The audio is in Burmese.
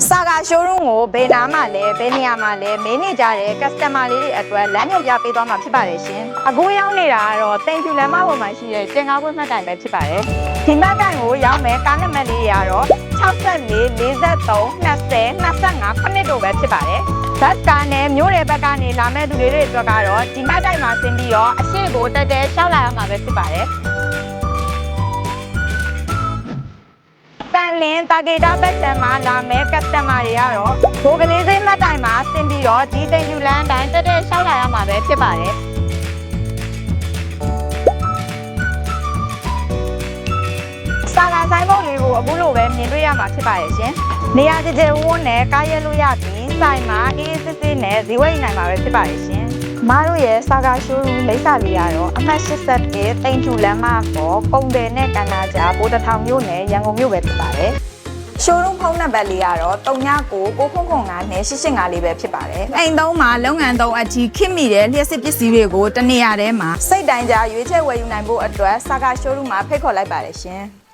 Saga showroom ကိုဘယ်နာမှလဲဘယ်နေရာမှာလဲမင်းနေကြတဲ့ customer လေးတွေအတွက်လမ်းညွှန်ပြပေးသွားမှာဖြစ်ပါတယ်ရှင်။အခုရောက်နေတာကတော့ Thank you လမ်းမပေါ်မှာရှိတဲ့တင်ကားပွဲမှတ်တိုင်ပဲဖြစ်ပါတယ်။ဒီမှတ်တိုင်ကိုရောက်မယ်ကားနံပါတ်လေးတွေကတော့64 43 20 25 9တို့ပဲဖြစ်ပါတယ်။ဘတ်ကားနဲ့မြို့နယ်ဘက်ကနေလာမဲ့သူတွေအတွက်ကတော့ဒီမှတ်တိုင်မှာဆင်းပြီးတော့အရှိကိုတက်တက်ရှောက်လာရမှာပဲဖြစ်ပါတယ်။တန်လင်းတာဂေတာဘက်ဆန်မှာလာမဲ့ကတ်စတမာတွေကတော့ဘိုးကလေးစိတ်မှတ်တိုင်မှာဆင်းပြီးတော့ဒီတင်ယူလန်းတိုင်းတက်တက်ရှောက်လာရမှာပဲဖြစ်ပါတယ်စာလာဆိုင်ဘုတ်လေးကိုအခုလိုပဲမြင်တွေ့ရမှာဖြစ်ပါရဲ့ရှင်နေရာကျကျဝန်းနဲ့ကားရဲလို့ရပြီးဆိုင်မှာအေးစစ်စစ်နဲ့ဈေးဝယ်နိုင်မှာပဲဖြစ်ပါရဲ့ရှင်မတို့ရဲ့စာကာရှိုးရူလိပ်စာလေးကတော့အမှတ်81တိန်ကျူလမ်းမပေါ်ကုံတယ်နဲ့ကန်နာကြားဘိုးတထောင်မြို့နယ်ရန်ကုန်မြို့ပဲဖြစ်ပါတယ်ရှိုးရုံးဖုန်းနံပါတ်လေးကတော့399959နဲ့885လေးပဲဖြစ်ပါတယ်။အိမ်သုံးမှာလုပ်ငန်းသုံးအထိခင်မိတဲ့လျှက်စစ်ပစ္စည်းတွေကိုတနေရာထဲမှာစိတ်တိုင်းကြရွေးချယ်ဝယ်ယူနိုင်ဖို့အတွက်စာကာရှိုးရုံးမှာဖိတ်ခေါ်လိုက်ပါတယ်ရှင်။